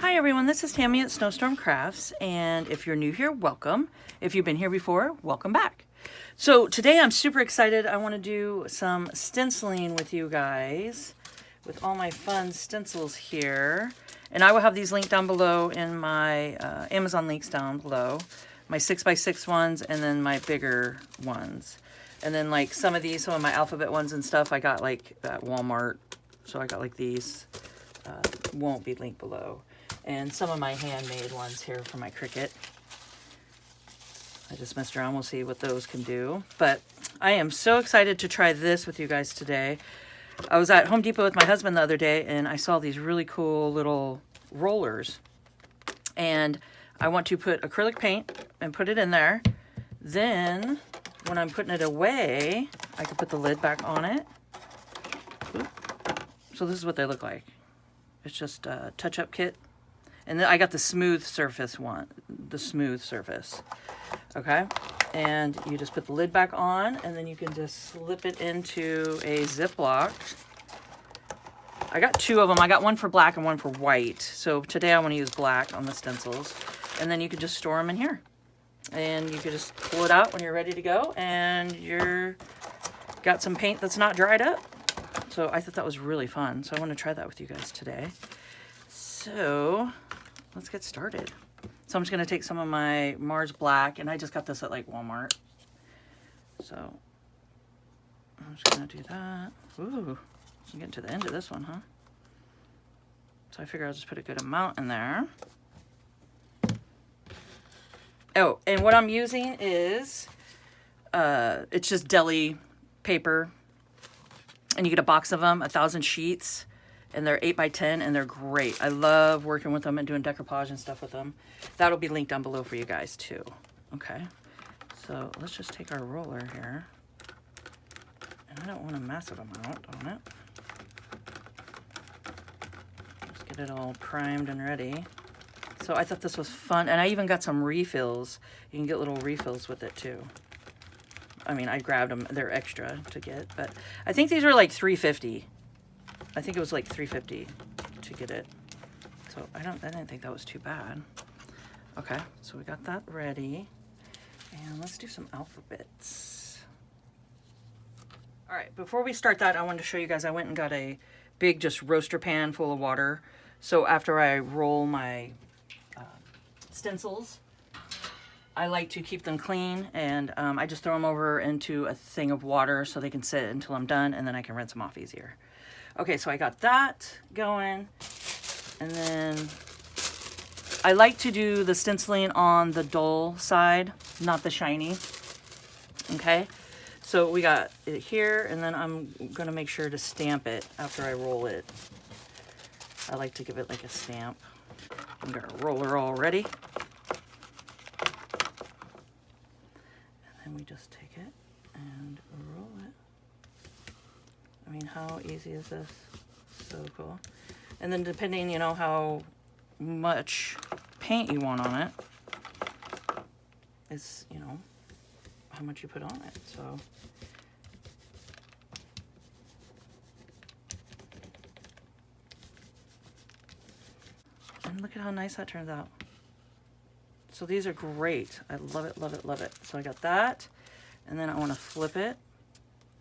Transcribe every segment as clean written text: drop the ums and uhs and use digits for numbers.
Hi everyone, this is Tammy at Snowstorm Crafts, and if you're new here, welcome. If you've been here before, welcome back. So today I'm super excited. I want to do some stenciling with you guys with all my fun stencils here. And I will have these linked down below in my Amazon links down below. My 6x6 ones and then my bigger ones. And then like some of my alphabet ones and stuff I got like at Walmart. So I got like these, won't be linked below. And some of my handmade ones here for my Cricut. I just messed around, we'll see what those can do. But I am so excited to try this with you guys today. I was at Home Depot with my husband the other day and I saw these really cool little rollers. And I want to put acrylic paint and put it in there. Then when I'm putting it away, I can put the lid back on it. So this is what they look like. It's just a touch-up kit. And then I got the smooth surface one, the smooth surface. Okay, and you just put the lid back on and then you can just slip it into a Ziploc. I got two of them. I got one for black and one for white. So today I want to use black on the stencils. And then you can just store them in here. And you can just pull it out when you're ready to go and you're got some paint that's not dried up. So I thought that was really fun. So I want to try that with you guys today. So let's get started. So I'm just going to take some of my Mars Black, and I just got this at like Walmart. So I'm just going to do that. Ooh, I'm getting to the end of this one, huh? So I figure I'll just put a good amount in there. Oh, and what I'm using is, it's just deli paper. And you get a box of them, 1,000 sheets. And they're 8x10 and they're great. I love working with them and doing decoupage and stuff with them. That'll be linked down below for you guys too. Okay, so let's just take our roller here. And I don't want a massive amount on it. Just get it all primed and ready. So I thought this was fun. And I even got some refills. You can get little refills with it too. I mean, I grabbed them. They're extra to get. But I think these were like $3.50. I think it was like $3.50 to get it. So I didn't think that was too bad. Okay, so we got that ready. And let's do some alphabets. All right, before we start that, I wanted to show you guys, I went and got a big just roaster pan full of water. So after I roll my stencils, I like to keep them clean and I just throw them over into a thing of water so they can sit until I'm done and then I can rinse them off easier. Okay, so I got that going, and then I like to do the stenciling on the dull side, not the shiny, okay? So we got it here, and then I'm gonna make sure to stamp it after I roll it. I like to give it like a stamp. I've got a roller all ready. And then we just take it and roll it. I mean, how easy is this? So cool. And then depending, you know, how much paint you want on it is, you know, how much you put on it. So and look at how nice that turns out. So these are great. I love it, love it, love it. So I got that, and then I want to flip it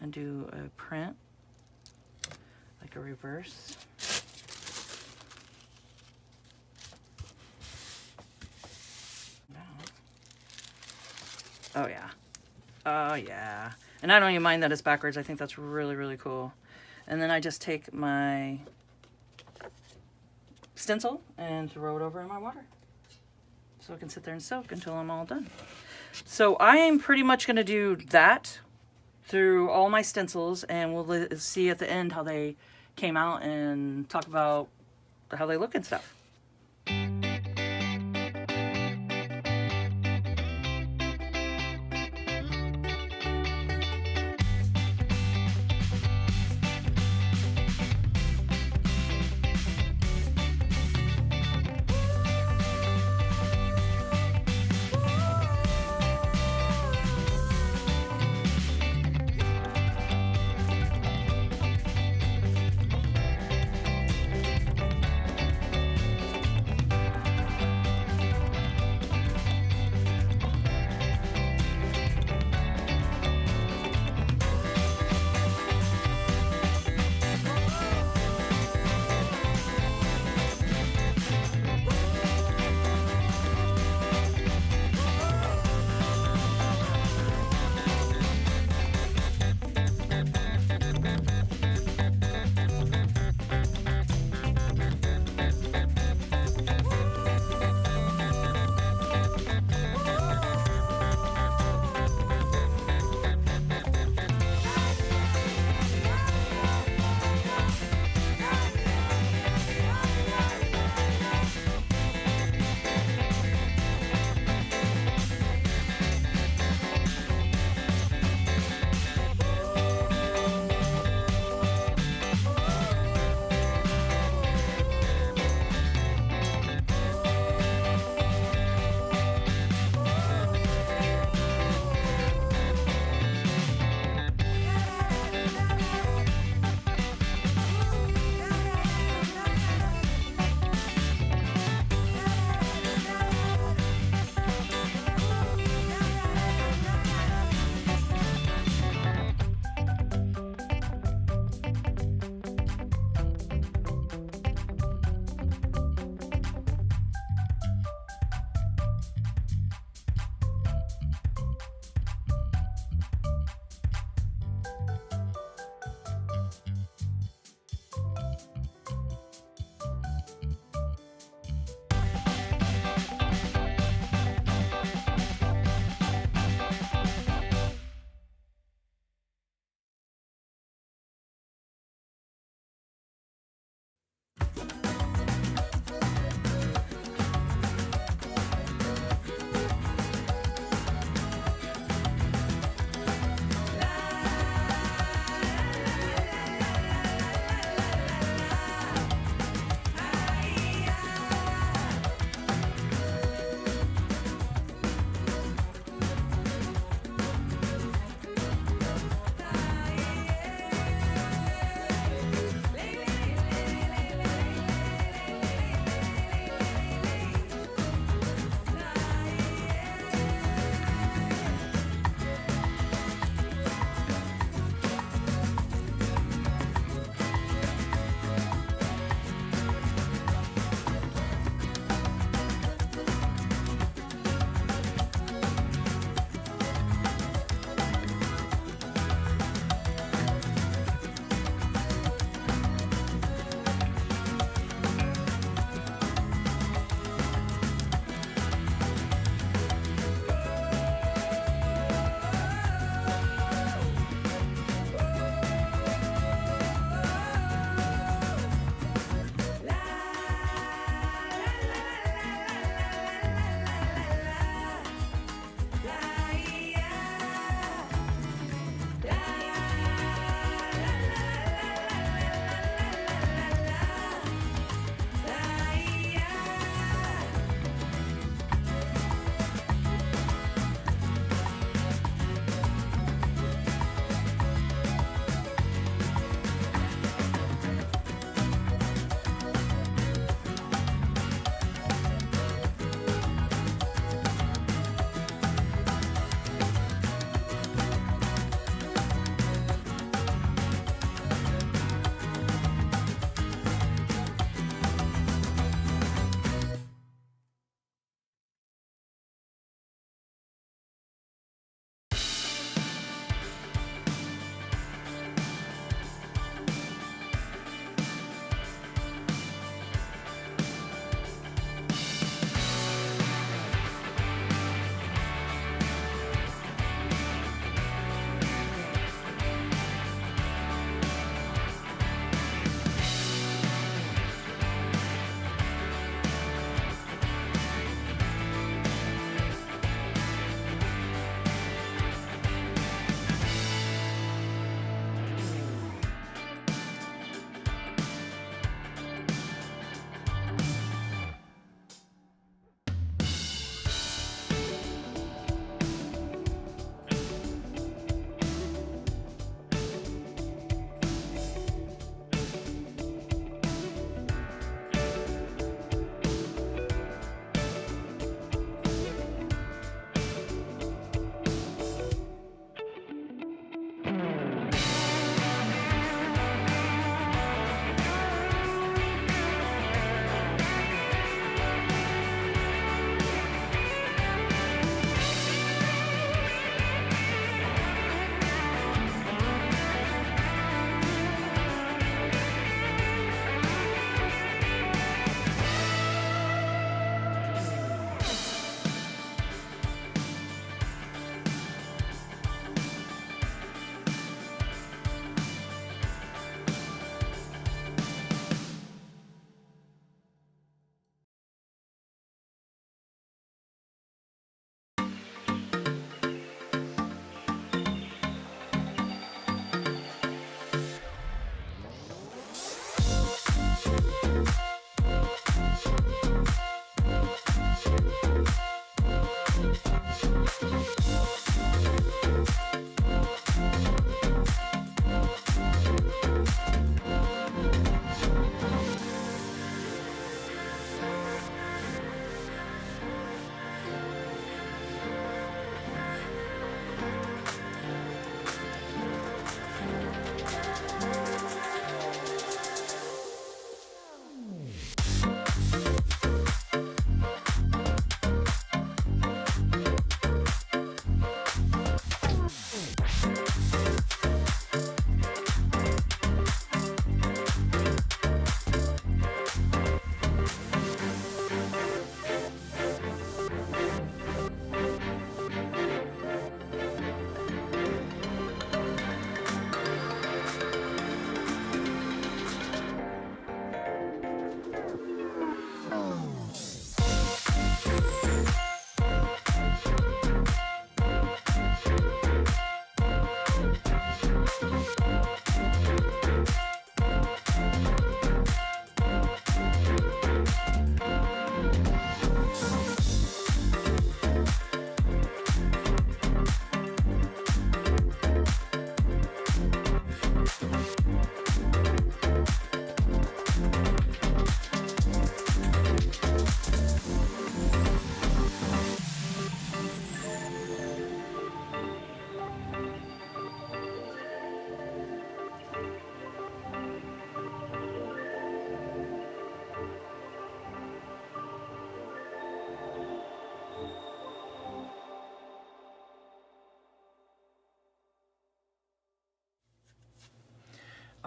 and do a print. Like a reverse. Oh yeah. Oh yeah. And I don't even mind that it's backwards. I think that's really, really cool. And then I just take my stencil and throw it over in my water. So it can sit there and soak until I'm all done. So I am pretty much going to do that through all my stencils, and we'll see at the end how they came out and talk about how they look and stuff.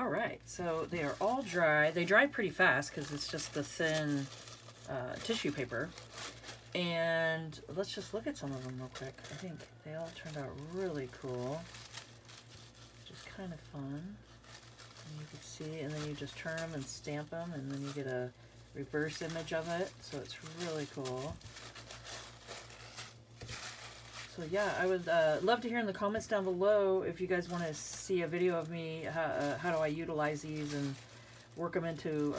All right, so they are all dry. They dry pretty fast because it's just the thin tissue paper. And let's just look at some of them real quick. I think they all turned out really cool. Just kind of fun. And you can see, and then you just turn them and stamp them, and then you get a reverse image of it. So it's really cool. So yeah, I would love to hear in the comments down below if you guys want to see a video of me, how do I utilize these and work them into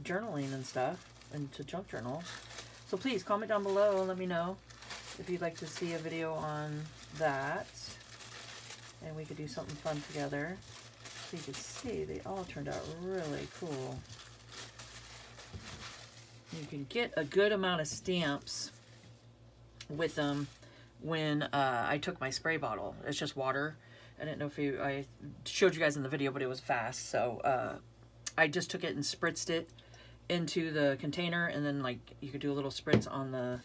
journaling and stuff, into junk journal. So please comment down below and let me know if you'd like to see a video on that. And we could do something fun together. So you can see they all turned out really cool. You can get a good amount of stamps with them when I took my spray bottle. It's just water. I didn't know if I showed you guys in the video, but it was fast. So I just took it and spritzed it into the container, and then like you could do a little spritz on the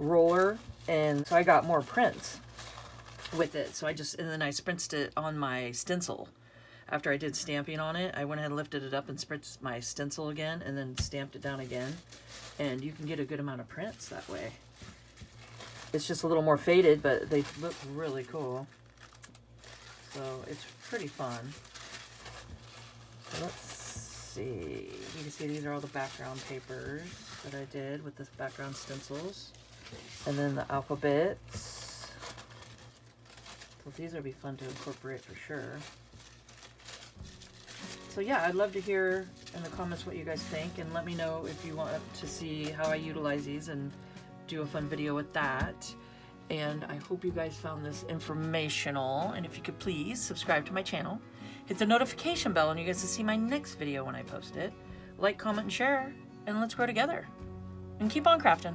roller, and so I got more prints with it. So and then I spritzed it on my stencil. After I did stamping on it, I went ahead and lifted it up and spritzed my stencil again, and then stamped it down again, and you can get a good amount of prints that way. It's just a little more faded, but they look really cool. So it's pretty fun. So let's see. You can see these are all the background papers that I did with the background stencils. And then the alphabets. So these would be fun to incorporate for sure. So yeah, I'd love to hear in the comments what you guys think, and let me know if you want to see how I utilize these and do a fun video with that. And I hope you guys found this informational, and if you could please subscribe to my channel, hit the notification bell, and you guys will see my next video when I post it. Like, comment, and share, and let's grow together and keep on crafting.